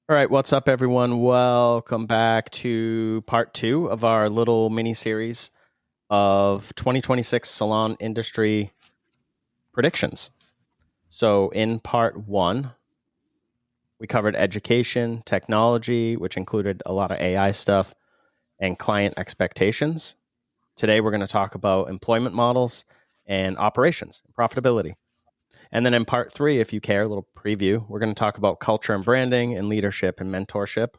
All right, what's up, everyone? Welcome back to part 2 of our little mini series of 2026 salon industry predictions. So, in part 1, we covered education, technology, which included a lot of AI stuff, and client expectations. Today, we're going to talk about employment models and operations and profitability. And then in part 3, if you care, a little preview, we're going to talk about culture and branding and leadership and mentorship.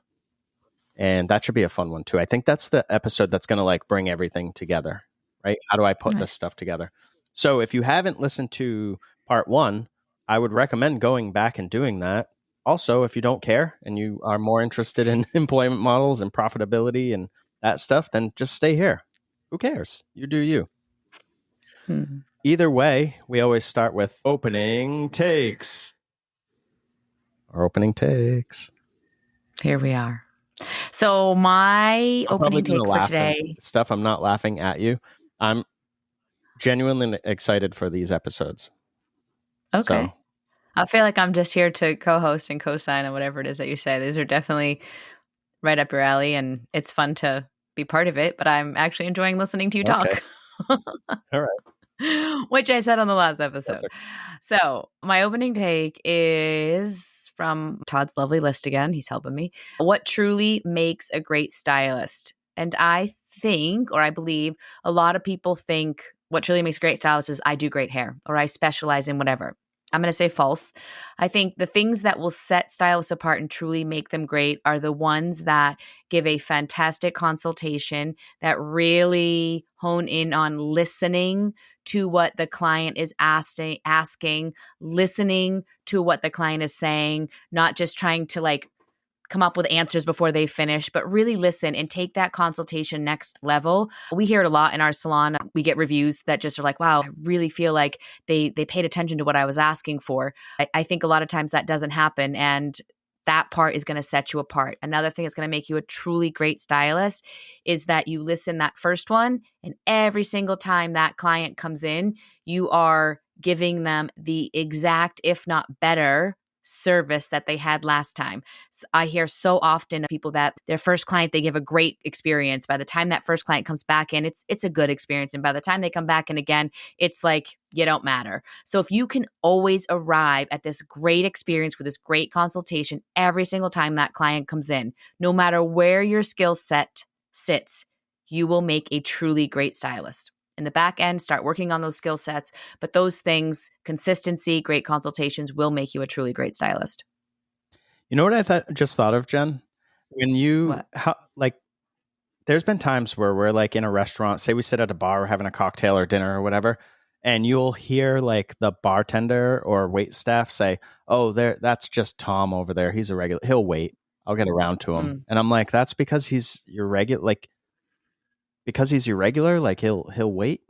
And that should be a fun one too. I think that's the episode that's going to like bring everything together, right? How do I put this stuff together? So if you haven't listened to part 1, I would recommend going back and doing that. Also, if you don't care and you are more interested in employment models and profitability and that stuff, then just stay here. Who cares? You do you. Either way, we always start with opening takes. Our opening takes. Here we are. So my opening take for today. Stuff, I'm not laughing at you. I'm genuinely excited for these episodes. Okay. So, I feel like I'm just here to co-host and co-sign on whatever it is that you say. These are definitely right up your alley, and it's fun to be part of it, but I'm actually enjoying listening to you talk. All right. Which I said on the last episode. Perfect. So my opening take is from Todd's lovely list again. He's helping me. What truly makes a great stylist? And I think, or I believe, a lot of people think what truly makes a great stylist is I do great hair or I specialize in whatever. I'm going to say false. I think the things that will set stylists apart and truly make them great are the ones that give a fantastic consultation, that really hone in on listening to what the client is asking, listening to what the client is saying, not just trying to like come up with answers before they finish, but really listen and take that consultation next level. We hear it a lot in our salon. We get reviews that just are like, wow, I really feel like they paid attention to what I was asking for. I think a lot of times that doesn't happen. And that part is going to set you apart. Another thing that's going to make you a truly great stylist is that you listen that first one, and every single time that client comes in, you are giving them the exact, if not better, service that they had last time. So I hear so often of people that their first client, they give a great experience. By the time that first client comes back in, it's a good experience. And by the time they come back in again, it's like, you don't matter. So if you can always arrive at this great experience with this great consultation every single time that client comes in, no matter where your skill set sits, you will make a truly great stylist. In the back end, start working on those skill sets. But those things, consistency, great consultations will make you a truly great stylist. You know what I just thought of, Jen? When you, there's been times where we're like in a restaurant, say we sit at a bar, having a cocktail or dinner or whatever, and you'll hear like the bartender or wait staff say, oh, that's just Tom over there. He's a regular. He'll wait. I'll get around to him. And I'm like, that's because he's your regular, like, because he's your regular, like he'll wait.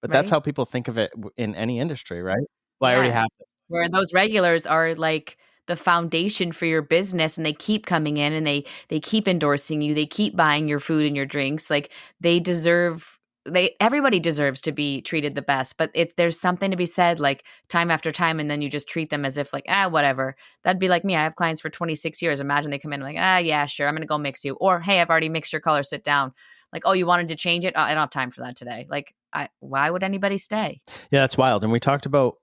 But that's how people think of it in any industry, right? Well, I already have this. Where those regulars are like the foundation for your business, and they keep coming in and they keep endorsing you. They keep buying your food and your drinks. Like everybody deserves to be treated the best, but if there's something to be said, like time after time, and then you just treat them as if like, whatever. That'd be like me. I have clients for 26 years. Imagine they come in like, yeah, sure. I'm going to go mix you. Or, hey, I've already mixed your color. Sit down. Like, oh, you wanted to change it? I don't have time for that today. Like, why would anybody stay? Yeah, that's wild. And we talked about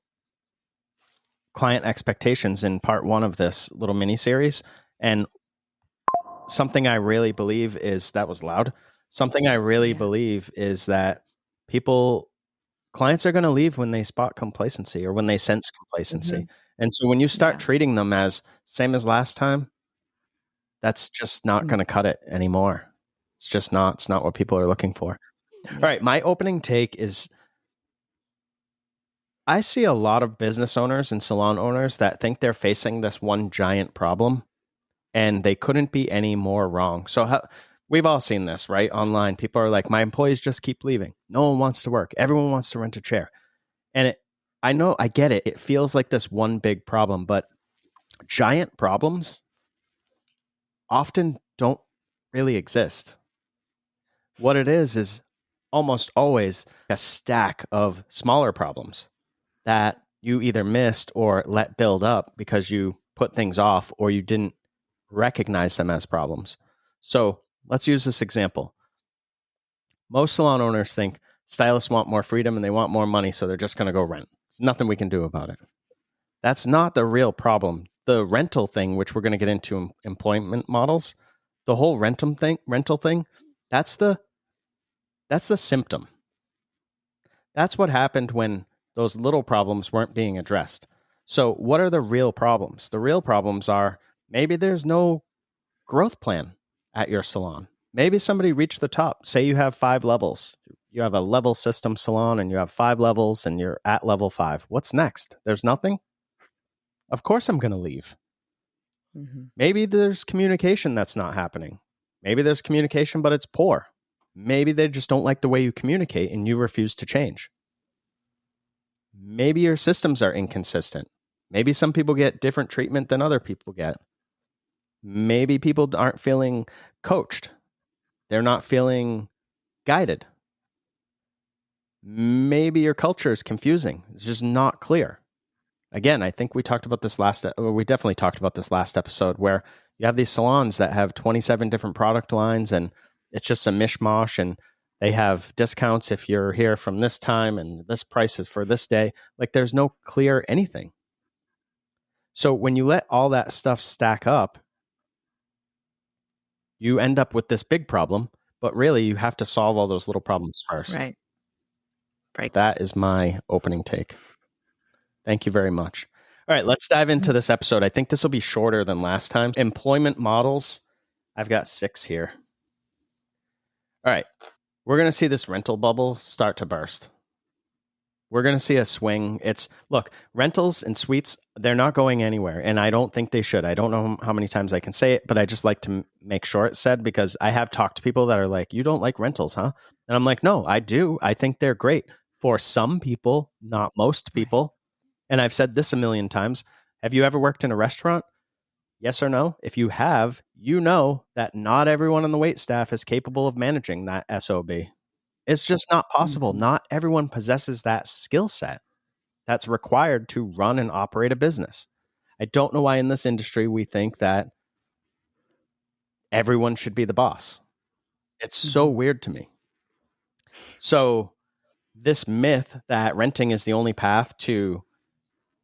client expectations in part 1 of this little mini series. And something I really believe is that was loud. Something I really believe is that clients are going to leave when they spot complacency or when they sense complacency. Mm-hmm. And so when you start treating them as same as last time, that's just not going to cut it anymore. It's just not. It's not what people are looking for. Yeah. All right. My opening take is I see a lot of business owners and salon owners that think they're facing this one giant problem, and they couldn't be any more wrong. So we've all seen this, right? Online, people are like, my employees just keep leaving. No one wants to work. Everyone wants to rent a chair. And I know, I get it. It feels like this one big problem, but giant problems often don't really exist. What it is almost always a stack of smaller problems that you either missed or let build up because you put things off or you didn't recognize them as problems. So let's use this example. Most salon owners think stylists want more freedom and they want more money, so they're just going to go rent. There's nothing we can do about it. That's not the real problem. The rental thing, which we're going to get into in employment models, the whole rental thing, that's the symptom. That's what happened when those little problems weren't being addressed. So what are the real problems? The real problems are maybe there's no growth plan at your salon. Maybe somebody reached the top. Say you have 5 levels. You have a level system salon and you have 5 levels and you're at level 5. What's next? There's nothing? Of course I'm going to leave. Mm-hmm. Maybe there's communication that's not happening. Maybe there's communication, but it's poor. Maybe they just don't like the way you communicate and you refuse to change. Maybe your systems are inconsistent. Maybe some people get different treatment than other people get. Maybe people aren't feeling coached. They're not feeling guided. Maybe your culture is confusing. It's just not clear. Again, I think we definitely talked about this last episode, where you have these salons that have 27 different product lines and it's just a mishmash, and they have discounts if you're here from this time and this price is for this day. Like, there's no clear anything. So when you let all that stuff stack up, you end up with this big problem, but really you have to solve all those little problems first. Right. That is my opening take. Thank you very much. All right, let's dive into this episode. I think this will be shorter than last time. Employment models. I've got 6 here. All right, we're going to see this rental bubble start to burst. We're going to see a swing. Look, rentals and suites, they're not going anywhere, and I don't think they should. I don't know how many times I can say it, but I just like to make sure it's said, because I have talked to people that are like, you don't like rentals, huh? And I'm like, no, I do. I think they're great for some people, not most people. And I've said this a million times. Have you ever worked in a restaurant? Yes or no? If you have, you know that not everyone on the wait staff is capable of managing that SOB. It's just not possible. Mm-hmm. Not everyone possesses that skill set that's required to run and operate a business. I don't know why in this industry we think that everyone should be the boss. It's so weird to me. So this myth that renting is the only path to,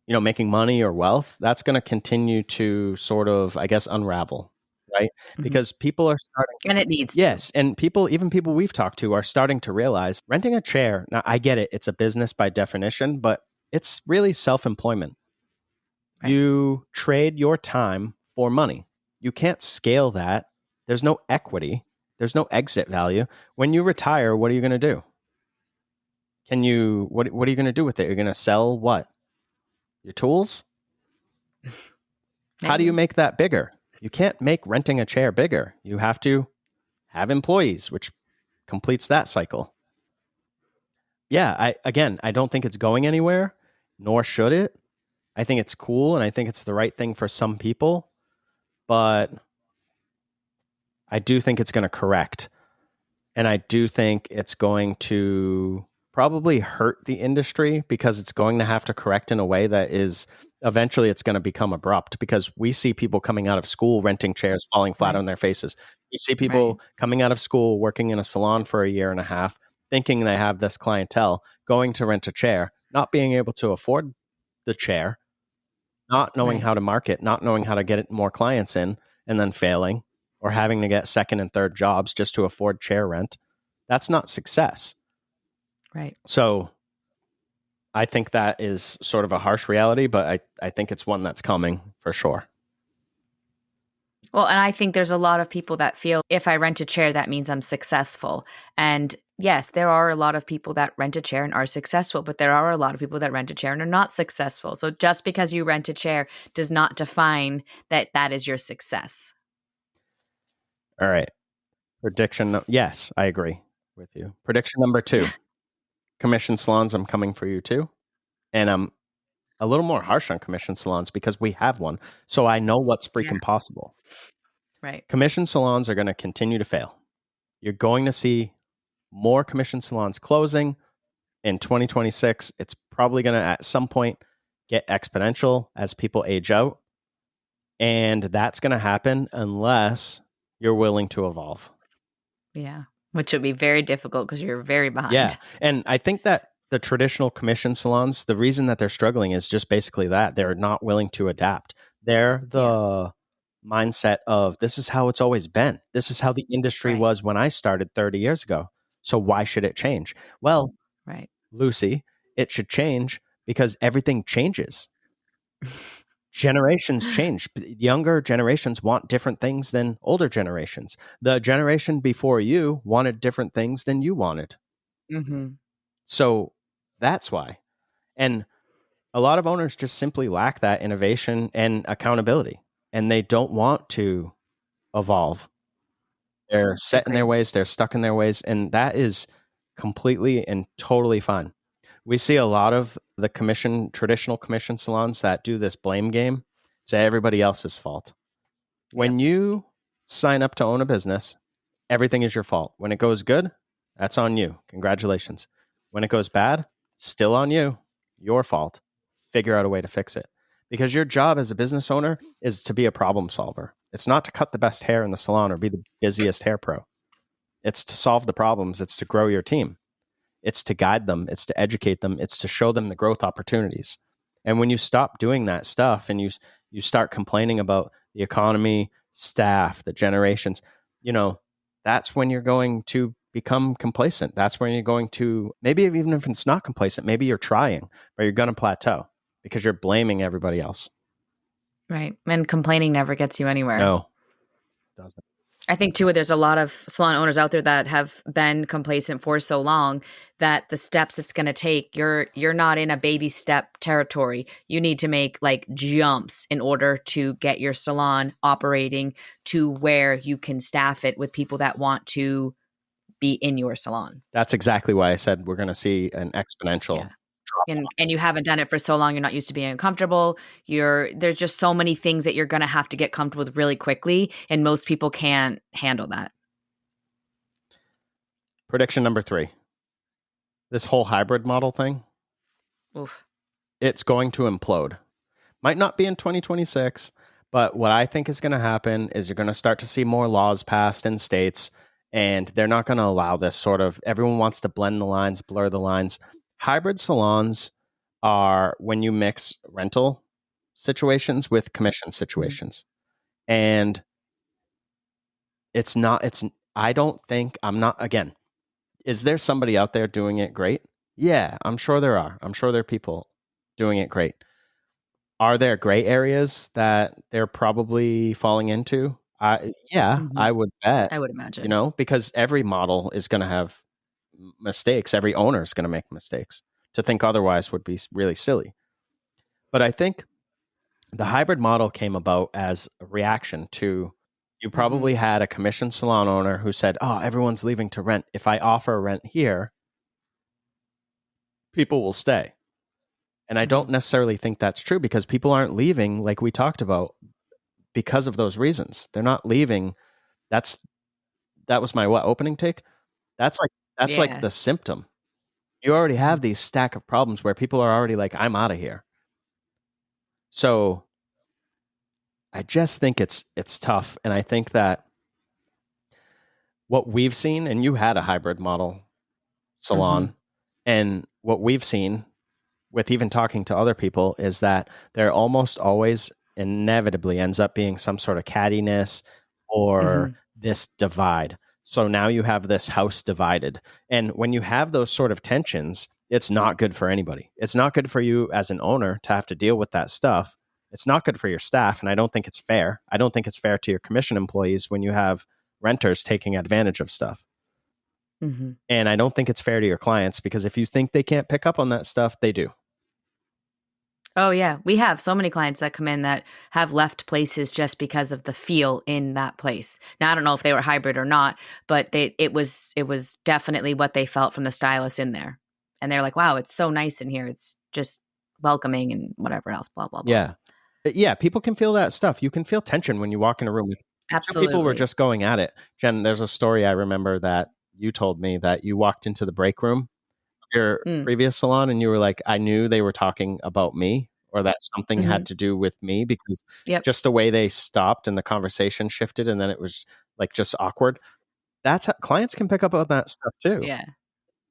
making money or wealth, that's going to continue to sort of, I guess, unravel, right? Mm-hmm. Because people are starting... And it needs to. Yes, and even people we've talked to are starting to realize renting a chair, now I get it, it's a business by definition, but it's really self-employment. Right. You trade your time for money. You can't scale that. There's no equity. There's no exit value. When you retire, what are you going to do? What are you going to do with it? You're going to sell what? Your tools? How do you make that bigger? You can't make renting a chair bigger. You have to have employees, which completes that cycle. Yeah, I don't think it's going anywhere, nor should it. I think it's cool, and I think it's the right thing for some people, but I do think it's going to correct. And I do think it's going to probably hurt the industry, because it's going to have to correct in a way that is... eventually it's going to become abrupt, because we see people coming out of school renting chairs falling flat on their faces. We see people coming out of school working in a salon for a year and a half, thinking they have this clientele, going to rent a chair, not being able to afford the chair, not knowing how to market, not knowing how to get more clients in, and then failing, or having to get second and third jobs just to afford chair rent. That's not success. Right. So I think that is sort of a harsh reality, but I think it's one that's coming for sure. Well, and I think there's a lot of people that feel if I rent a chair, that means I'm successful. And yes, there are a lot of people that rent a chair and are successful, but there are a lot of people that rent a chair and are not successful. So just because you rent a chair does not define that that is your success. All right. Prediction. Yes, I agree with you. Prediction number 2. Commission salons, I'm coming for you too. And I'm a little more harsh on commission salons because we have one. So I know what's freaking possible. Right. Commission salons are going to continue to fail. You're going to see more commission salons closing in 2026. It's probably going to at some point get exponential as people age out. And that's going to happen unless you're willing to evolve. Yeah. Which would be very difficult because you're very behind. Yeah. And I think that the traditional commission salons, the reason that they're struggling is just basically that they're not willing to adapt. They're the mindset of this is how it's always been. This is how the industry was when I started 30 years ago. So why should it change? Well, Lucy, it should change because everything changes. Generations change. Younger generations want different things than older generations. The generation before you wanted different things than you wanted. Mm-hmm. So that's why. And a lot of owners just simply lack that innovation and accountability, and they don't want to evolve. They're set in their ways, they're stuck in their ways, and that is completely and totally fine. We see a lot of the traditional commission salons that do this blame game, say everybody else's fault. When you sign up to own a business, everything is your fault. When it goes good, that's on you. Congratulations. When it goes bad, still on you. Your fault. Figure out a way to fix it. Because your job as a business owner is to be a problem solver. It's not to cut the best hair in the salon or be the busiest hair pro. It's to solve the problems. It's to grow your team. It's to guide them. It's to educate them. It's to show them the growth opportunities. And when you stop doing that stuff and you start complaining about the economy, staff, the generations, that's when you're going to become complacent. That's when you're going to, maybe even if it's not complacent, maybe you're trying, but you're going to plateau because you're blaming everybody else. Right. And complaining never gets you anywhere. No, it doesn't. I think too, there's a lot of salon owners out there that have been complacent for so long that the steps it's going to take, you're not in a baby step territory. You need to make like jumps in order to get your salon operating to where you can staff it with people that want to be in your salon. That's exactly why I said we're going to see an exponential drop. And you haven't done it for so long, you're not used to being uncomfortable. There's just so many things that you're going to have to get comfortable with really quickly, and most people can't handle that. Prediction number 3. This whole hybrid model thing, it's going to implode. Might not be in 2026, but what I think is going to happen is you're going to start to see more laws passed in states, and they're not going to allow this sort of, everyone wants to blend the lines, blur the lines. Hybrid salons are when you mix rental situations with commission situations. And I don't think, again, is there somebody out there doing it great? Yeah, I'm sure there are. I'm sure there are people doing it great. Are there gray areas that they're probably falling into? I would bet. I would imagine. Because every model is going to have mistakes. Every owner is going to make mistakes. To think otherwise would be really silly. But I think the hybrid model came about as a reaction to, you probably had a commission salon owner who said, oh, everyone's leaving to rent. If I offer rent here, people will stay. And I don't necessarily think that's true because people aren't leaving, like we talked about, because of those reasons. They're not leaving. That was my opening take. That's like the symptom. You already have these stack of problems where people are already like, I'm out of here. So I just think it's tough. And I think that what we've seen, and you had a hybrid model salon, and what we've seen with even talking to other people is that there almost always inevitably ends up being some sort of cattiness or this divide. So now you have this house divided. And when you have those sort of tensions, it's not good for anybody. It's not good for you as an owner to have to deal with that stuff. It's not good for your staff. And I don't think it's fair. I don't think it's fair to your commission employees when you have renters taking advantage of stuff. And I don't think it's fair to your clients because if you think they can't pick up on that stuff, they do. Oh, yeah. We have so many clients that come in that have left places just because of the feel in that place. Now, I don't know if they were hybrid or not, but it was definitely what they felt from the stylist in there. And they're like, wow, it's so nice in here. It's just welcoming and whatever else, blah, blah, blah. Yeah. Yeah, people can feel that stuff. You can feel tension when you walk in a room with Absolutely. Two people were just going at it. Jen, there's a story I remember that you told me that you walked into the break room of your previous salon and you were like, I knew they were talking about me or that something Mhm. had to do with me, because Yep. just the way they stopped and the conversation shifted and then it was like just awkward. That's how clients can pick up on that stuff too. Yeah.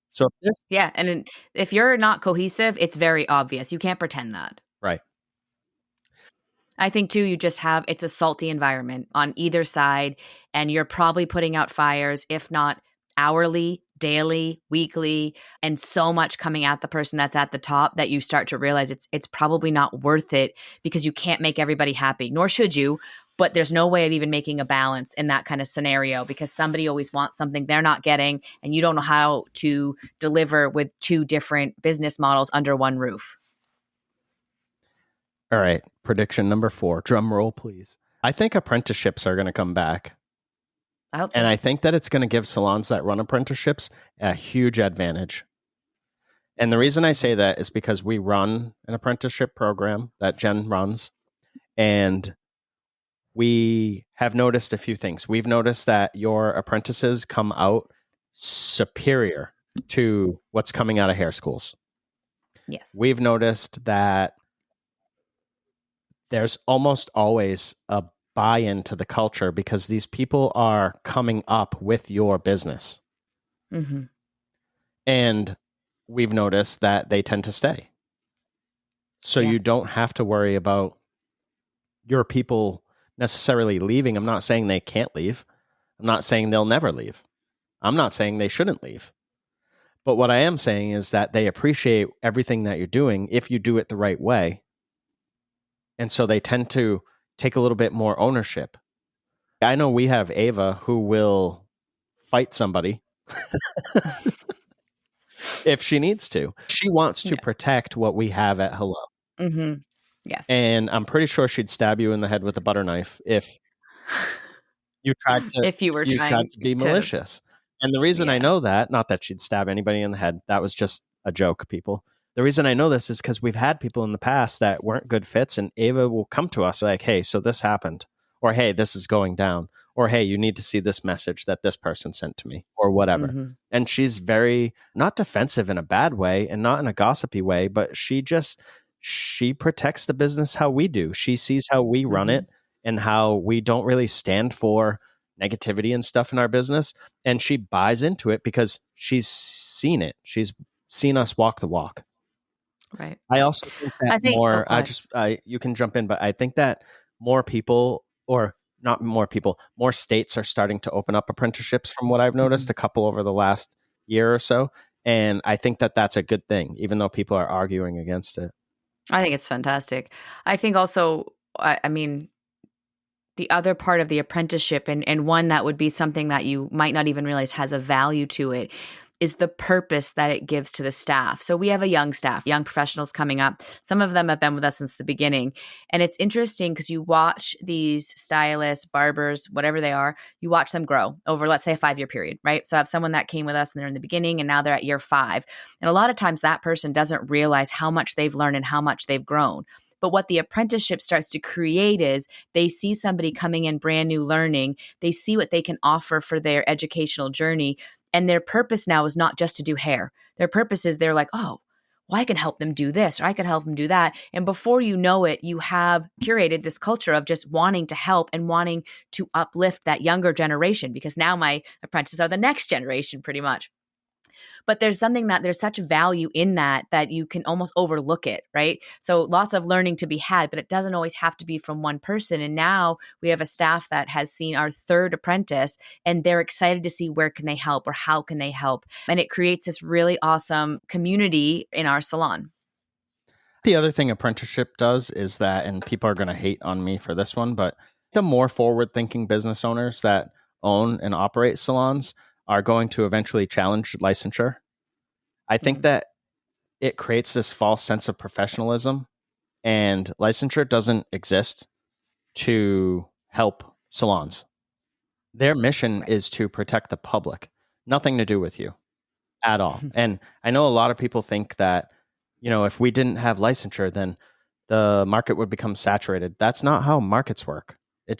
So if this, Yeah, and then if you're not cohesive, it's very obvious. You can't pretend that. right. I think too, you just have it's a salty environment on either side, and you're probably putting out fires, if not hourly, daily, weekly, and so much coming at the person that's at the top that you start to realize it's probably not worth it because you can't make everybody happy, nor should you. But there's no way of even making a balance in that kind of scenario because somebody always wants something they're not getting, and you don't know how to deliver with two different business models under one roof. All right. Prediction number 4. Drum roll, please. I think apprenticeships are going to come back. I hope And so. I think that it's going to give salons that run apprenticeships a huge advantage. And the reason I say that is because we run an apprenticeship program that Jen runs, and we have noticed a few things. We've noticed that your apprentices come out superior to what's coming out of hair schools. Yes. We've noticed that there's almost always a buy-in to the culture because these people are coming up with your business. Mm-hmm. And we've noticed that they tend to stay. So Yeah. you don't have to worry about your people necessarily leaving. I'm not saying they can't leave. I'm not saying they'll never leave. I'm not saying they shouldn't leave. But what I am saying is that they appreciate everything that you're doing if you do it the right way. And so they tend to take a little bit more ownership. I know we have Ava who will fight somebody if she needs to. She wants to Yeah. protect what we have at Hello. Mm-hmm. Yes. And I'm pretty sure she'd stab you in the head with a butter knife if you tried to If you if were you tried trying to be to, malicious. And the reason I yeah. know that, not that she'd stab anybody in the head, that was just a joke, people. The reason I know this is because we've had people in the past that weren't good fits, and Ava will come to us like, hey, so this happened, or hey, this is going down, or hey, you need to see this message that this person sent to me, or whatever. Mm-hmm. And she's very, not defensive in a bad way and not in a gossipy way, but she protects the business how we do. She sees how we run Mm-hmm. it and how we don't really stand for negativity and stuff in our business. And she buys into it because she's seen it. She's seen us walk the walk. Right. I also think that I think, oh, go ahead. you can jump in, but I think that more people, or not more people, more states are starting to open up apprenticeships from what I've noticed, Mhm. a couple over the last year or so. And I think that that's a good thing, even though people are arguing against it. I think it's fantastic. I think also, I mean, the other part of the apprenticeship and one that would be something that you might not even realize has a value to it is the purpose that it gives to the staff. So we have a young staff, young professionals coming up. Some of them have been with us since the beginning. And it's interesting because you watch these stylists, barbers, whatever they are, you watch them grow over, let's say, a 5-year period, right? So I have someone that came with us and they're in the beginning and now they're at year 5. And a lot of times that person doesn't realize how much they've learned and how much they've grown. But what the apprenticeship starts to create is they see somebody coming in brand new learning. They see what they can offer for their educational journey. And their purpose now is not just to do hair. Their purpose is they're like, oh, well, I can help them do this or I can help them do that. And before you know it, you have curated this culture of just wanting to help and wanting to uplift that younger generation because now my apprentices are the next generation pretty much. But there's something that there's such value in that you can almost overlook it, right? So lots of learning to be had, but it doesn't always have to be from one person. And now we have a staff that has seen our 3rd apprentice and they're excited to see where can they help or how can they help. And it creates this really awesome community in our salon. The other thing apprenticeship does is that, and people are going to hate on me for this one, but the more forward thinking business owners that own and operate salons are going to eventually challenge licensure. I think that it creates this false sense of professionalism, and licensure doesn't exist to help salons. Their mission Right. is to protect the public, nothing to do with you at all. And I know a lot of people think that, if we didn't have licensure, then the market would become saturated. That's not how markets work. It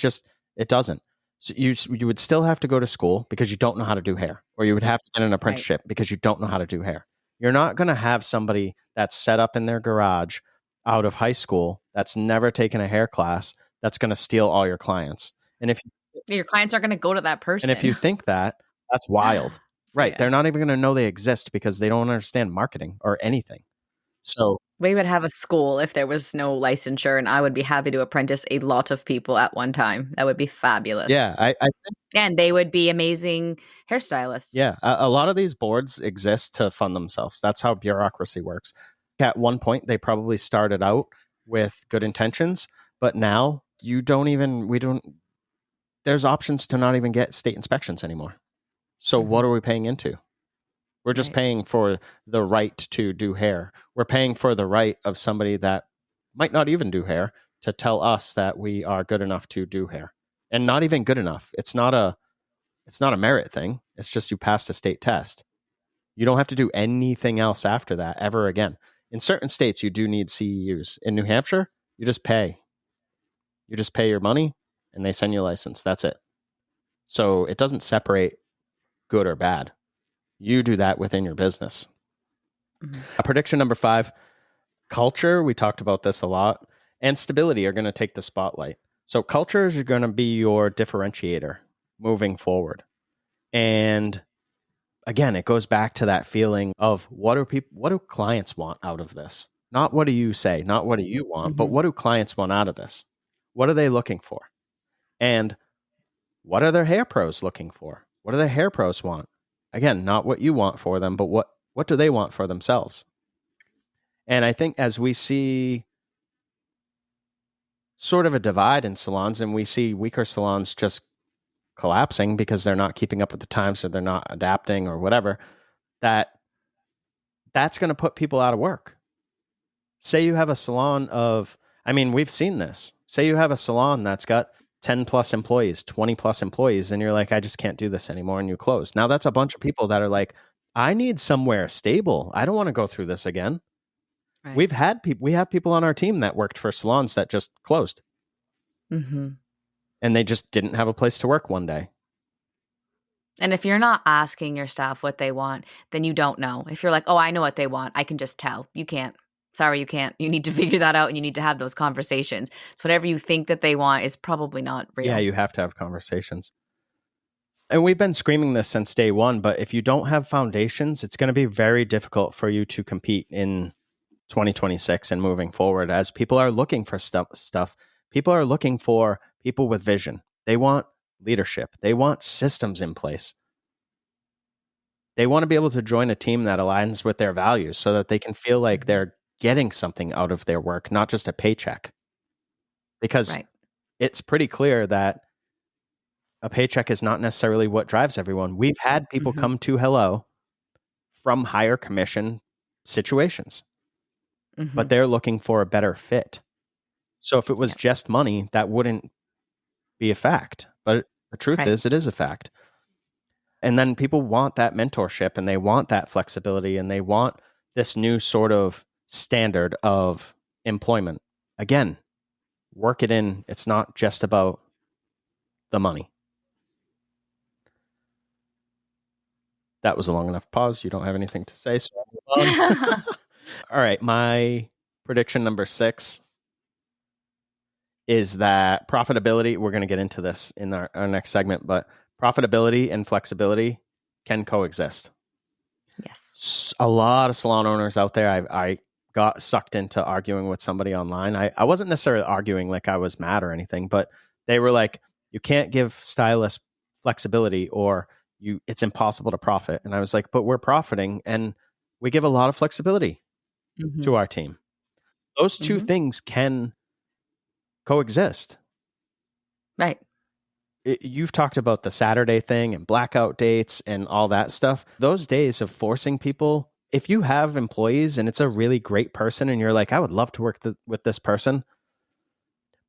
doesn't. So you would still have to go to school because you don't know how to do hair, or you would have to get an Right. apprenticeship because you don't know how to do hair. You're not going to have somebody that's set up in their garage out of high school that's never taken a hair class that's going to steal all your clients. And if Your clients are going to go to that person. and if you think that, that's wild. Right. Yeah. They're not even going to know they exist because they don't understand marketing or anything. So We would have a school if there was no licensure, and I would be happy to apprentice a lot of people at one time. That would be fabulous. yeah, I think, And they would be amazing hairstylists. yeah, a lot of these boards exist to fund themselves. That's how bureaucracy works. At one point, they probably started out with good intentions, but now there's options to not even get state inspections anymore. So what are we paying into? We're just paying for the right to do hair. We're paying for the right of somebody that might not even do hair to tell us that we are good enough to do hair. And not even good enough. It's not a merit thing. It's just you passed a state test. You don't have to do anything else after that ever again. In certain states, you do need CEUs. In New Hampshire, you just pay. You just pay your money and they send you a license. That's it. So it doesn't separate good or bad. You do that within your business. Prediction number 5, culture. We talked about this a lot. And stability are going to take the spotlight. So culture is going to be your differentiator moving forward. And again, it goes back to that feeling of what do clients want out of this? Not what do you say, not what do you want, but what do clients want out of this? What are they looking for? And what are their hair pros looking for? What do the hair pros want? Again, not what you want for them, but what do they want for themselves? And I think as we see sort of a divide in salons and we see weaker salons just collapsing because they're not keeping up with the times or they're not adapting or whatever, that's going to put people out of work. Say you have a salon we've seen this. Say you have a salon that's got 10 plus employees, 20 plus employees, and you're like, I just can't do this anymore, and you close. Now that's a bunch of people that are like, I need somewhere stable. I don't want to go through this again. Right. We have people on our team that worked for salons that just closed. And they just didn't have a place to work one day. And if you're not asking your staff what they want, then you don't know. If you're like, oh, I know what they want, I can just tell. You can't. Sorry, you can't. You need to figure that out and you need to have those conversations. So whatever you think that they want is probably not real. Yeah, you have to have conversations. And we've been screaming this since day one, but if you don't have foundations, it's going to be very difficult for you to compete in 2026 and moving forward. As people are looking for stuff, people are looking for people with vision. They want leadership. They want systems in place. They want to be able to join a team that aligns with their values so that they can feel like they're getting something out of their work, not just a paycheck. Because it's pretty clear that a paycheck is not necessarily what drives everyone. We've had people come to Hello from higher commission situations, but they're looking for a better fit. So if it was just money, that wouldn't be a fact. But the truth is, it is a fact. And then people want that mentorship and they want that flexibility and they want this new sort of standard of employment. Again, work it in. It's not just about the money. That was a long enough pause. You don't have anything to say, so I'll move on. All right, my prediction number 6 is that profitability, we're going to get into this in our next segment, but profitability and flexibility can coexist. Yes. A lot of salon owners out there, I got sucked into arguing with somebody online. I wasn't necessarily arguing like I was mad or anything, but they were like, you can't give stylists flexibility or it's impossible to profit. And I was like, but we're profiting and we give a lot of flexibility to our team. Those two things can coexist. Right. You've talked about the Saturday thing and blackout dates and all that stuff. Those days of forcing people, if you have employees and it's a really great person and you're like, I would love to work with this person,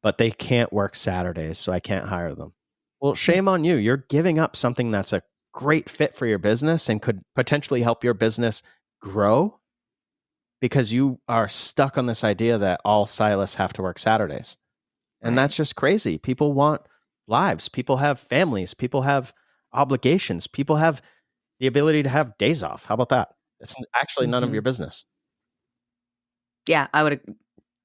but they can't work Saturdays, so I can't hire them. Well, shame on you. You're giving up something that's a great fit for your business and could potentially help your business grow because you are stuck on this idea that all stylists have to work Saturdays. And that's just crazy. People want lives. People have families. People have obligations. People have the ability to have days off. How about that? It's actually none of your business. Yeah, I would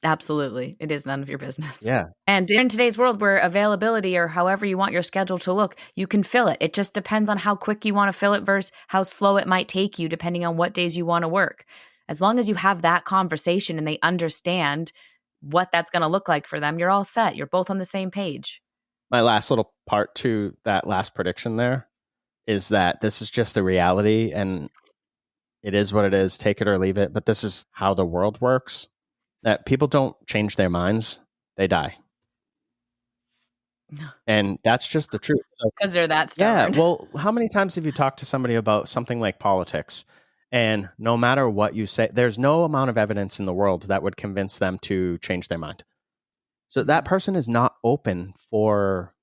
Absolutely. It is none of your business. Yeah. And in today's world where availability or however you want your schedule to look, you can fill it. It just depends on how quick you want to fill it versus how slow it might take you, depending on what days you want to work. As long as you have that conversation and they understand what that's going to look like for them, you're all set. You're both on the same page. My last little part to that last prediction there is that this is just the reality and it is what it is, take it or leave it. But this is how the world works, that people don't change their minds, they die. And that's just the truth. So, because they're that yeah. stubborn. Well, how many times have you talked to somebody about something like politics? And no matter what you say, there's no amount of evidence in the world that would convince them to change their mind. So that person is not open for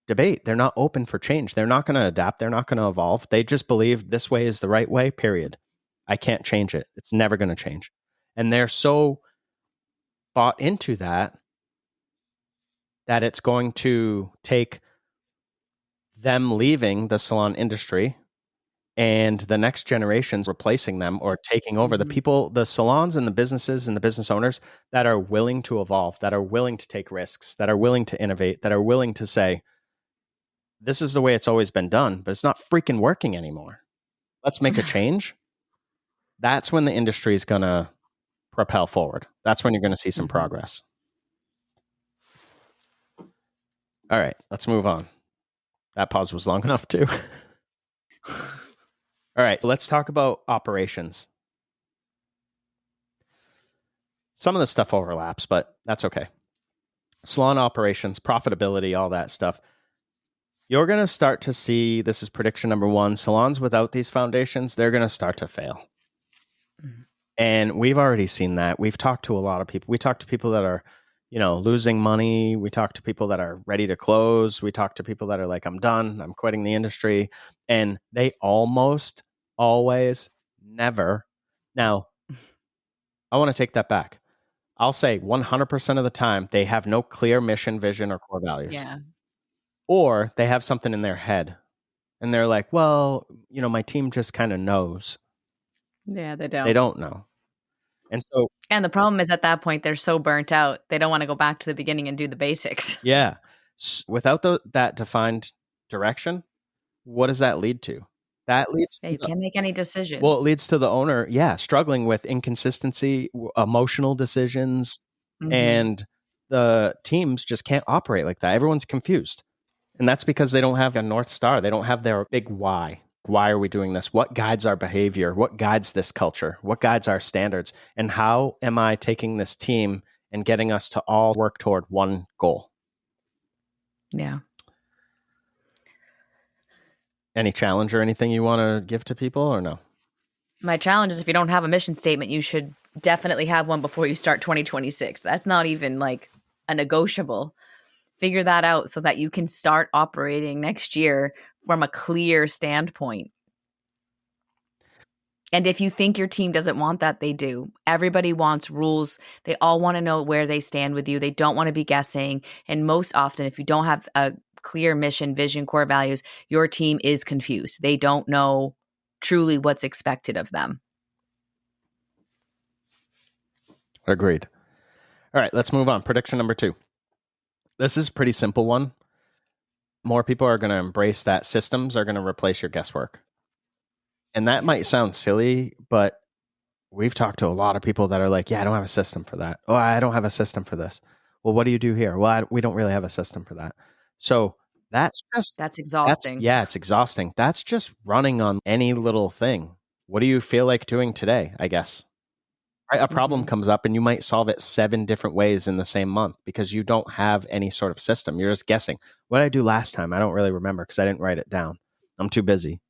debate. They're not open for change. They're not going to adapt. They're not going to evolve. They just believe this way is the right way, period. I can't change it. It's never going to change. And they're so bought into that it's going to take them leaving the salon industry and the next generations replacing them or taking over the people, the salons and the businesses and the business owners that are willing to evolve, that are willing to take risks, that are willing to innovate, that are willing to say, this is the way it's always been done, but it's not freaking working anymore. Let's make a change. That's when the industry is going to propel forward. That's when you're going to see some progress. All right, let's move on. That pause was long enough too. All right, so let's talk about operations. Some of the stuff overlaps, but that's okay. Salon operations, profitability, all that stuff. You're going to start to see, this is prediction number 1, salons without these foundations, they're going to start to fail. And we've already seen that. We've talked to a lot of people. We talk to people that are, losing money. We talk to people that are ready to close. We talk to people that are like, I'm done. I'm quitting the industry. And they almost always never. Now, I want to take that back. I'll say 100% of the time, they have no clear mission, vision, or core values. Yeah. Or they have something in their head. And they're like, well, my team just kind of knows. Yeah, they don't. They don't know. And the problem is at that point, they're so burnt out. They don't want to go back to the beginning and do the basics. Yeah. Without that defined direction, what does that lead to? That leads you can't make any decisions. Well, it leads to the owner, struggling with inconsistency, emotional decisions, and the teams just can't operate like that. Everyone's confused. And that's because they don't have a North Star. They don't have their big why. Why are we doing this? What guides our behavior? What guides this culture? What guides our standards? And how am I taking this team and getting us to all work toward one goal? Yeah. Any challenge or anything you want to give to people or no? My challenge is if you don't have a mission statement, you should definitely have one before you start 2026. That's not even like a negotiable. Figure that out so that you can start operating next year from a clear standpoint. And if you think your team doesn't want that, they do. Everybody wants rules. They all want to know where they stand with you. They don't want to be guessing. And most often, if you don't have a clear mission, vision, core values, your team is confused. They don't know truly what's expected of them. Agreed. All right, let's move on. Prediction number 2. This is a pretty simple one. More people are going to embrace that systems are going to replace your guesswork. And that might sound silly, but we've talked to a lot of people that are like, yeah, I don't have a system for that. Oh, I don't have a system for this. Well, what do you do here? Well, we don't really have a system for that. So that's exhausting. It's exhausting. That's just running on any little thing. What do you feel like doing today, I guess? Right? A problem comes up and you might solve it 7 different ways in the same month because you don't have any sort of system. You're just guessing. What did I do last time? I don't really remember because I didn't write it down. I'm too busy.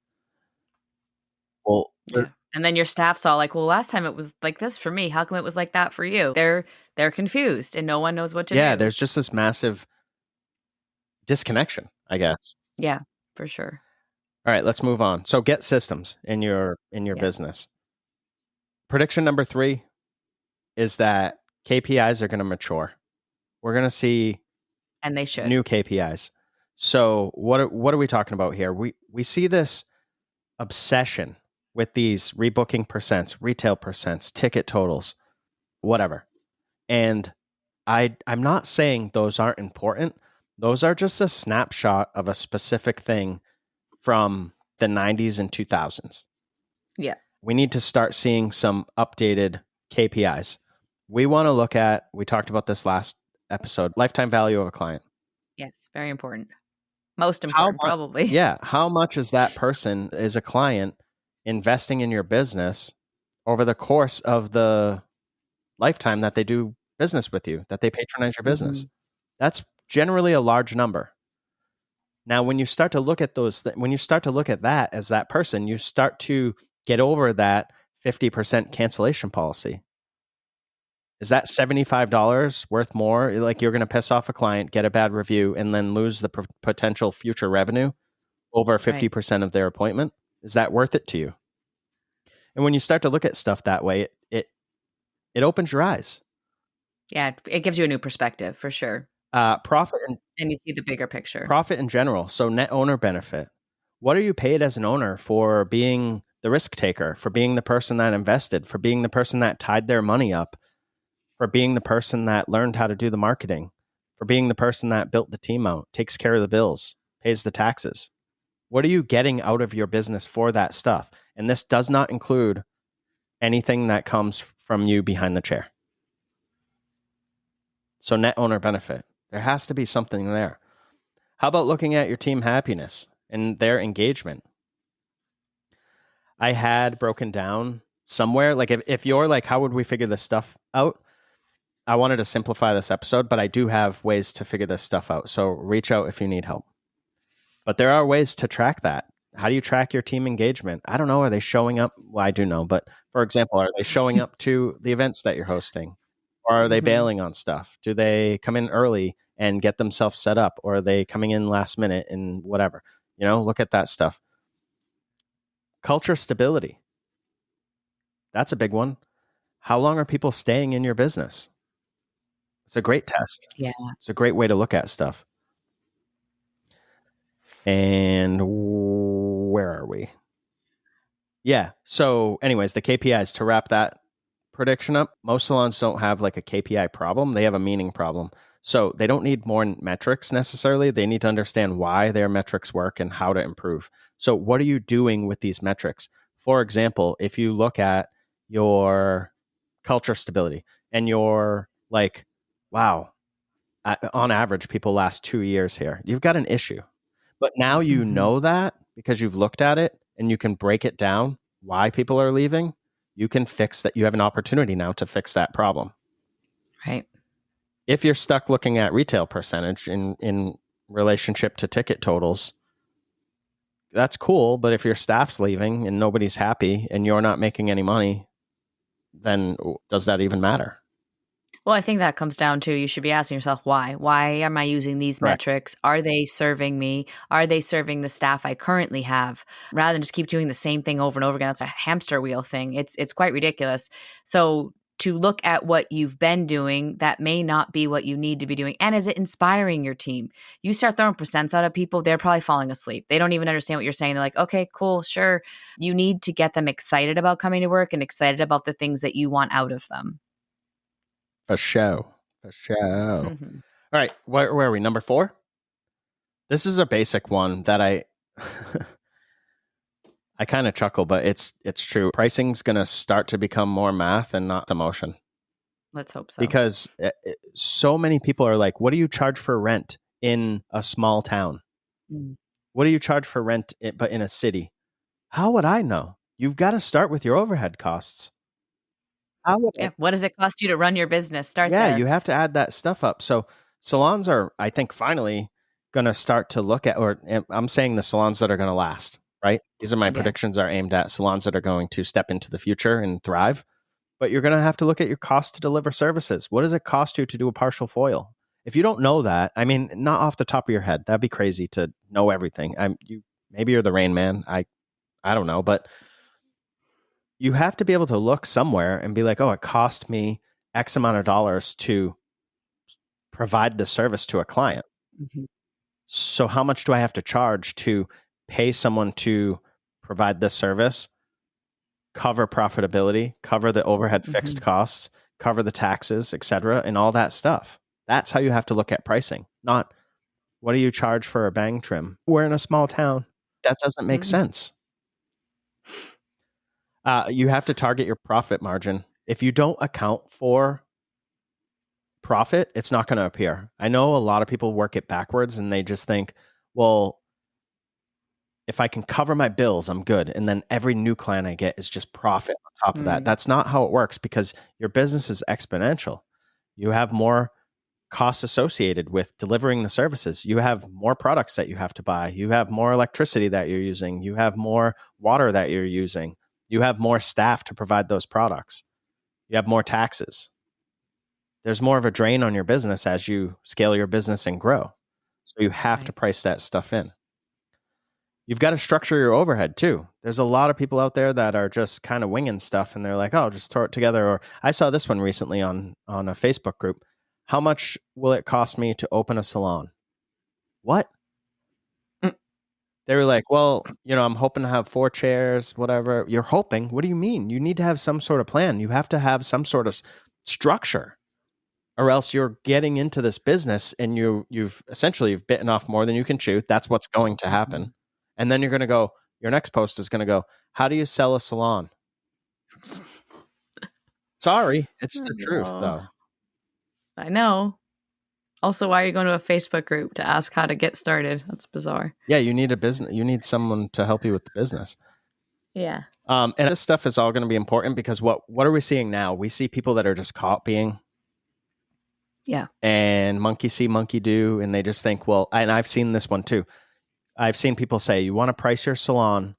Well, yeah. And then your staff's all like, well, last time it was like this for me. How come it was like that for you? They're confused and no one knows what to do. Yeah, there's just this massive disconnection, I guess. Yeah, for sure. All right, let's move on. So get systems in your business. Prediction number 3 is that KPIs are going to mature. We're going to see and they should new KPIs. So what are we talking about here? We see this obsession with these rebooking percents, retail percents, ticket totals, whatever. And I'm not saying those aren't important. Those are just a snapshot of a specific thing from the 90s and 2000s. Yeah. We need to start seeing some updated KPIs. We want to look at, we talked about this last episode, lifetime value of a client. Yes, very important. Most How important, much, probably. yeah. How much is that person, is a client, investing in your business over the course of the lifetime that they do business with you, that they patronize your business? Mhm. That's generally a large number. Now, when you start to look at when you start to look at that as that person, you start to get over that 50% cancellation policy. Is that $75 worth more? Like, you're going to piss off a client, get a bad review, and then lose the potential future revenue over 50% of their appointment? Is that worth it to you? And when you start to look at stuff that way, it opens your eyes. Yeah, it gives you a new perspective for sure. Profit and you see the bigger picture. Profit in general. So net owner benefit. What are you paid as an owner for being the risk taker, for being the person that invested, for being the person that tied their money up, for being the person that learned how to do the marketing, for being the person that built the team out, takes care of the bills, pays the taxes? What are you getting out of your business for that stuff? And this does not include anything that comes from you behind the chair. So net owner benefit. There has to be something there. How about looking at your team happiness and their engagement? I had broken down somewhere, like, if you're like, how would we figure this stuff out? I wanted to simplify this episode, but I do have ways to figure this stuff out. So reach out if you need help. But there are ways to track that. How do you track your team engagement? I don't know. Are they showing up? Well, I do know, but for example, are they showing up to the events that you're hosting? Or are they bailing on stuff? Do they come in early and get themselves set up? Or are they coming in last minute and whatever? Look at that stuff. Culture stability. That's a big one. How long are people staying in your business? It's a great test. Yeah. It's a great way to look at stuff. And where are we? Yeah. So anyways, the KPIs, to wrap that prediction up, most salons don't have like a KPI problem. They have a meaning problem. So they don't need more metrics necessarily. They need to understand why their metrics work and how to improve. So what are you doing with these metrics? For example, if you look at your culture stability and you're like, wow, on average, people last 2 years here, you've got an issue. But now you know that because you've looked at it and you can break it down why people are leaving. You can fix that. You have an opportunity now to fix that problem. Right. If you're stuck looking at retail percentage in relationship to ticket totals, that's cool. But if your staff's leaving and nobody's happy and you're not making any money, then does that even matter? Well, I think that comes down to, you should be asking yourself why. Why am I using these metrics? Are they serving me? Are they serving the staff I currently have? Rather than just keep doing the same thing over and over again. It's a hamster wheel thing. It's quite ridiculous. So to look at what you've been doing, that may not be what you need to be doing. And is it inspiring your team? You start throwing percents out of people, they're probably falling asleep. They don't even understand what you're saying. They're like, okay, cool, sure. You need to get them excited about coming to work and excited about the things that you want out of them. For show. All right. Where are we? Number 4? This is a basic one that I kind of chuckle, but it's true. Pricing's going to start to become more math and not emotion. Let's hope so. Because so many people are like, what do you charge for rent in a small town? What do you charge for rent but in a city? How would I know? You've got to start with your overhead costs. What does it cost you to run your business? Start there. there. You have to add that stuff up. So salons are, I think, finally going to start to look at, or I'm saying the salons that are going to last, right? These are my predictions, are aimed at salons that are going to step into the future and thrive. But you're going to have to look at your cost to deliver services. What does it cost you to do a partial foil? If you don't know that, I mean, not off the top of your head, that'd be crazy to know everything. Maybe you're the Rain Man. I don't know, but you have to be able to look somewhere and be like, oh, it cost me X amount of dollars to provide the service to a client. So how much do I have to charge to pay someone to provide this service, cover profitability, cover the overhead fixed costs, cover the taxes, etc., and all that stuff. That's how you have to look at pricing, not what do you charge for a bang trim? We're in a small town. That doesn't make sense. You have to target your profit margin. If you don't account for profit, it's not going to appear. I know a lot of people work it backwards and they just think, well, if I can cover my bills, I'm good. And then every new client I get is just profit on top of that. That's not how it works because your business is exponential. You have more costs associated with delivering the services. You have more products that you have to buy. You have more electricity that you're using. You have more water that you're using. You have more staff to provide those products. You have more taxes. There's more of a drain on your business as you scale your business and grow. So you have to price that stuff in. You've got to structure your overhead too. There's a lot of people out there that are just kind of winging stuff and they're like, oh, just throw it together. Or I saw this one recently on a Facebook group. How much will it cost me to open a salon? What? They were like, well, I'm hoping to have 4 chairs, whatever. You're hoping? What do you mean? You need to have some sort of plan. You have to have some sort of structure, or else you're getting into this business and you've bitten off more than you can chew. That's what's going to happen. And then you're going to go, your next post is going to go, how do you sell a salon? Sorry, it's the truth, though. I know. Also, why are you going to a Facebook group to ask how to get started? That's bizarre. Yeah, you need a business. You need someone to help you with the business. Yeah. And this stuff is all going to be important because what are we seeing now? We see people that are just copying. Yeah. And monkey see, monkey do. And they just think, well, and I've seen this one too. I've seen people say, you want to price your salon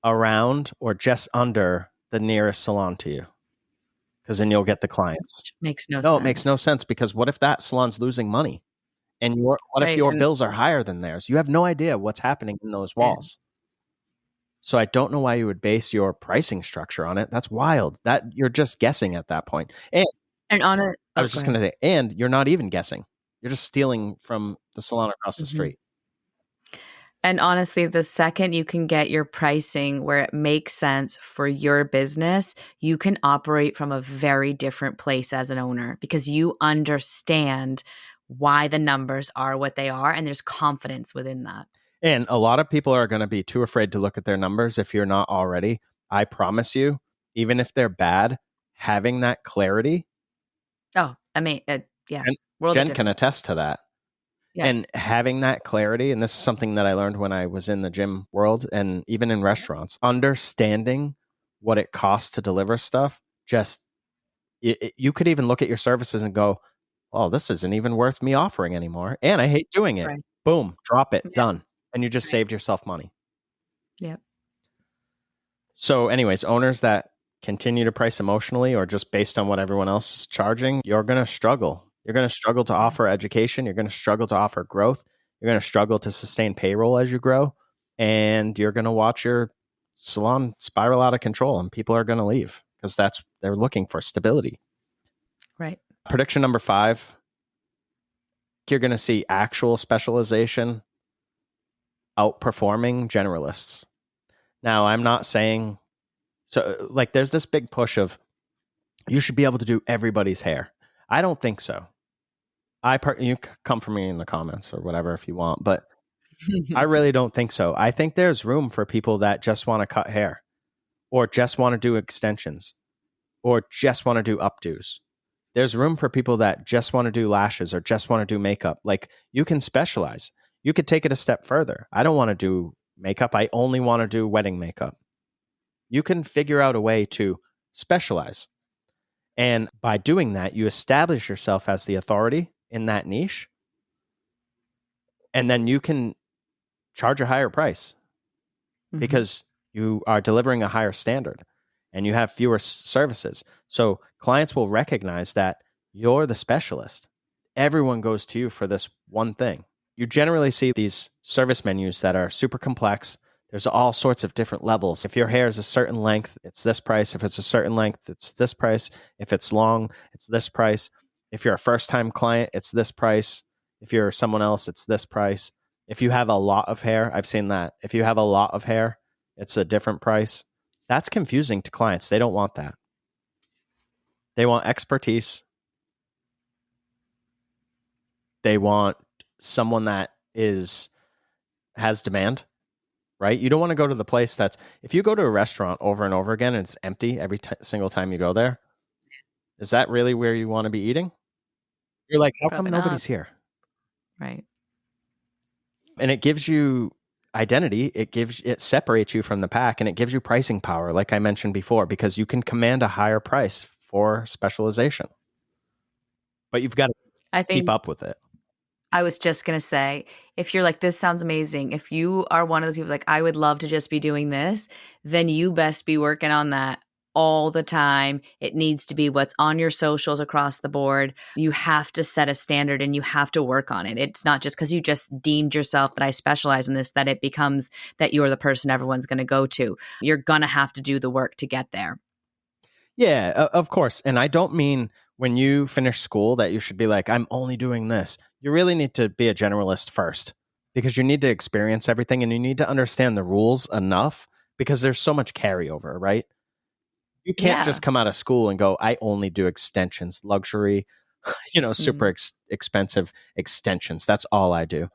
around or just under the nearest salon to you, because then you'll get the clients. Which makes no sense. No, it makes no sense, because what if that salon's losing money? And what if your bills are higher than theirs? You have no idea what's happening in those walls. So I don't know why you would base your pricing structure on it. That's wild. That you're just guessing at that point. And on it, I was just going to say, and you're not even guessing. You're just stealing from the salon across the street. And honestly, the second you can get your pricing where it makes sense for your business, you can operate from a very different place as an owner, because you understand why the numbers are what they are, and there's confidence within that. And a lot of people are going to be too afraid to look at their numbers if you're not already. I promise you, even if they're bad, having that clarity. Oh, I mean, yeah. Jen can attest to that. Yeah. And having that clarity, and this is something that I learned when I was in the gym world and even in restaurants, understanding what it costs to deliver stuff, you could even look at your services and go, oh, this isn't even worth me offering anymore. And I hate doing it. Right. Boom, drop it, done. And you just saved yourself money. Yep. So anyways, owners that continue to price emotionally or just based on what everyone else is charging, you're going to struggle. You're going to struggle to offer education. You're going to struggle to offer growth. You're going to struggle to sustain payroll as you grow. And you're going to watch your salon spiral out of control, and people are going to leave because they're looking for stability. Right. Prediction number 5, you're going to see actual specialization outperforming generalists. Now, I'm not saying, so like there's this big push of you should be able to do everybody's hair. I don't think so. You come for me in the comments or whatever if you want, but I really don't think so. I think there's room for people that just want to cut hair, or just want to do extensions, or just want to do updos. There's room for people that just want to do lashes or just want to do makeup. Like, you can specialize. You could take it a step further. I don't want to do makeup. I only want to do wedding makeup. You can figure out a way to specialize. And by doing that, you establish yourself as the authority in that niche. And then you can charge a higher price because you are delivering a higher standard and you have fewer services. So clients will recognize that you're the specialist. Everyone goes to you for this one thing. You generally see these service menus that are super complex. There's all sorts of different levels. If your hair is a certain length, it's this price. If it's a certain length, it's this price. If it's long, it's this price. If you're a first-time client, it's this price. If you're someone else, it's this price. If you have a lot of hair, I've seen that. If you have a lot of hair, it's a different price. That's confusing to clients. They don't want that. They want expertise. They want someone that has demand, right? You don't want to go to the place that's, if you go to a restaurant over and over again and it's empty every single time you go there, is that really where you want to be eating? You're like, how come Probably not. nobody's here? Right. And it gives you identity. It separates you from the pack, and it gives you pricing power, like I mentioned before, because you can command a higher price for specialization. But you've got to I keep think up with it. I was just going to say, if you're like, this sounds amazing, if you are one of those people like, I would love to just be doing this, then you best be working on that all the time. It needs to be what's on your socials across the board. You have to set a standard and you have to work on it. It's not just because you just deemed yourself that I specialize in this, that it becomes that you're the person everyone's going to go to. You're going to have to do the work to get there. Yeah, of course. And I don't mean when you finish school that you should be like, I'm only doing this. You really need to be a generalist first, because you need to experience everything and you need to understand the rules enough, because there's so much carryover, right? You can't just come out of school and go, I only do extensions, luxury, super expensive extensions. That's all I do.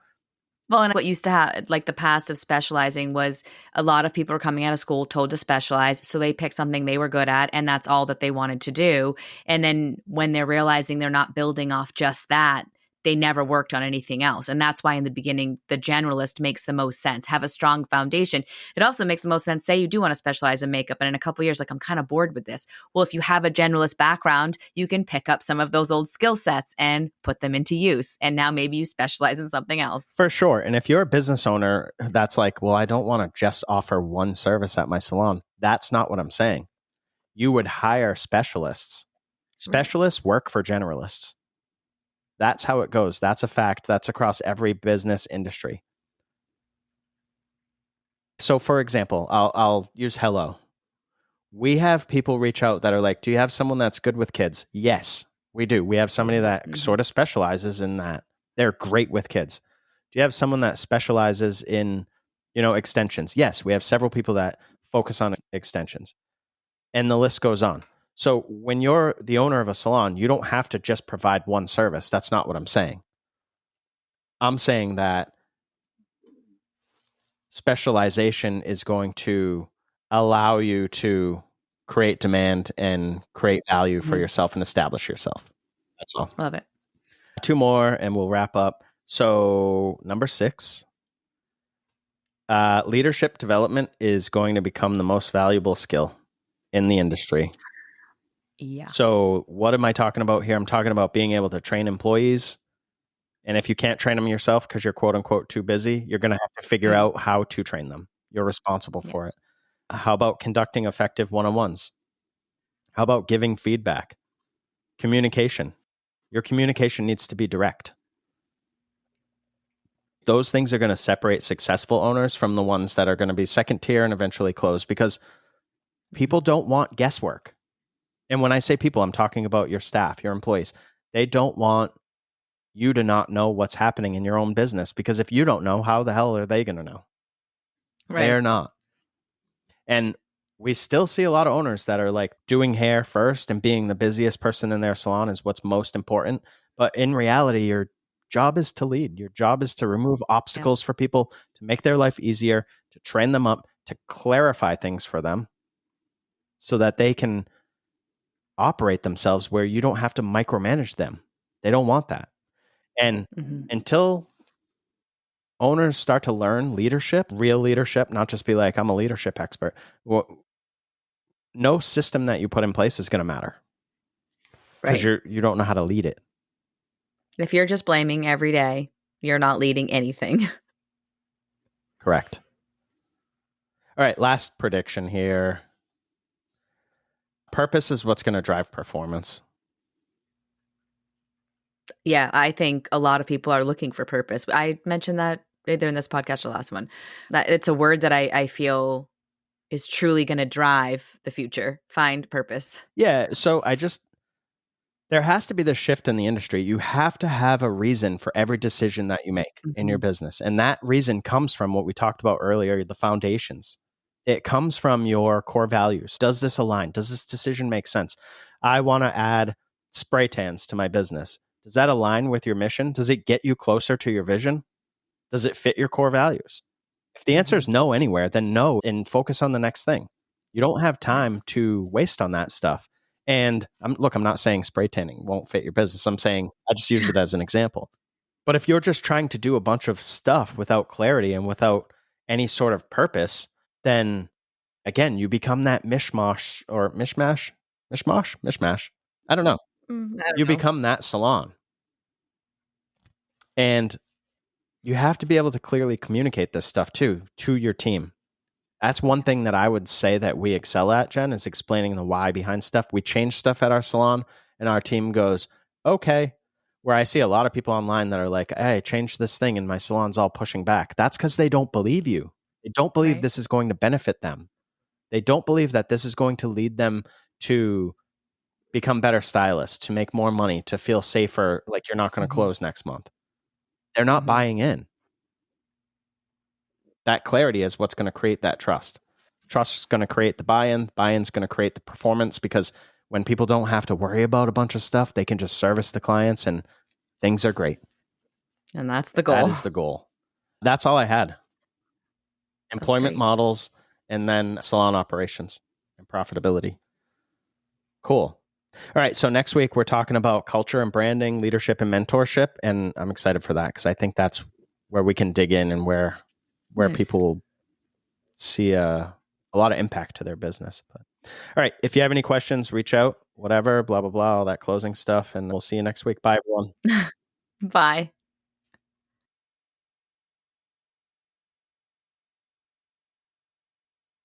Well, and what used to have, like the past of specializing, was a lot of people were coming out of school told to specialize. So they picked something they were good at, and that's all that they wanted to do. And then when they're realizing they're not building off just that, they never worked on anything else. And that's why in the beginning, the generalist makes the most sense. Have a strong foundation. It also makes the most sense. Say you do want to specialize in makeup, and in a couple of years, like, I'm kind of bored with this. Well, if you have a generalist background, you can pick up some of those old skill sets and put them into use. And now maybe you specialize in something else. For sure. And if you're a business owner that's like, well, I don't want to just offer one service at my salon, that's not what I'm saying. You would hire specialists. Specialists work for generalists. That's how it goes. That's a fact. That's across every business industry. So, for example, I'll use Hello. We have people reach out that are like, do you have someone that's good with kids? Yes, we do. We have somebody that sort of specializes in that. They're great with kids. Do you have someone that specializes in, extensions? Yes, we have several people that focus on extensions. And the list goes on. So when you're the owner of a salon, you don't have to just provide one service. That's not what I'm saying. I'm saying that specialization is going to allow you to create demand and create value for yourself and establish yourself. That's all. Love it. 2 more and we'll wrap up. So number 6, leadership development is going to become the most valuable skill in the industry. Yeah. So what am I talking about here? I'm talking about being able to train employees. And if you can't train them yourself because you're quote unquote too busy, you're going to have to figure out how to train them. You're responsible for it. How about conducting effective one-on-ones? How about giving feedback? Communication. Your communication needs to be direct. Those things are going to separate successful owners from the ones that are going to be second tier and eventually close, because people don't want guesswork. And when I say people, I'm talking about your staff, your employees. They don't want you to not know what's happening in your own business, because if you don't know, how the hell are they going to know? Right. They're not. And we still see a lot of owners that are like doing hair first and being the busiest person in their salon is what's most important. But in reality, your job is to lead. Your job is to remove obstacles for people, to make their life easier, to train them up, to clarify things for them so that they can operate themselves where you don't have to micromanage them. They don't want that. And until owners start to learn leadership, real leadership, not just be like, I'm a leadership expert. Well, no system that you put in place is going to matter, because you don't know how to lead it. If you're just blaming every day, you're not leading anything. Correct. All right, last prediction here. Purpose is what's going to drive performance. Yeah, I think a lot of people are looking for purpose. I mentioned that either in this podcast or last one, that it's a word that I feel is truly going to drive the future. Find purpose. Yeah. So there has to be this shift in the industry. You have to have a reason for every decision that you make in your business. And that reason comes from what we talked about earlier, the foundations, It comes from your core values. Does this align? Does this decision make sense? I want to add spray tans to my business. Does that align with your mission? Does it get you closer to your vision? Does it fit your core values? If the answer is no anywhere, then no, and focus on the next thing. You don't have time to waste on that stuff. And I'm not saying spray tanning won't fit your business. I'm saying I just use it as an example. But if you're just trying to do a bunch of stuff without clarity and without any sort of purpose, then again, you become that mishmash. I don't know. You become that salon. And you have to be able to clearly communicate this stuff too to your team. That's one thing that I would say that we excel at, Jen, is explaining the why behind stuff. We change stuff at our salon and our team goes, okay. Where I see a lot of people online that are like, hey, change this thing and my salon's all pushing back. That's because they don't believe you. They don't believe this is going to benefit them. They don't believe that this is going to lead them to become better stylists, to make more money, to feel safer, like you're not going to close next month. They're not buying in. That clarity is what's going to create that trust. Trust is going to create the buy-in. Buy-in's going to create the performance, because when people don't have to worry about a bunch of stuff, they can just service the clients and things are great. And that's the goal. That is the goal. That's all I had. Employment models, and then salon operations and profitability. Cool. All right. So next week we're talking about culture and branding, leadership and mentorship. And I'm excited for that because I think that's where we can dig in and where people will see a lot of impact to their business. But all right. If you have any questions, reach out, whatever, blah, blah, blah, all that closing stuff. And we'll see you next week. Bye, everyone. Bye.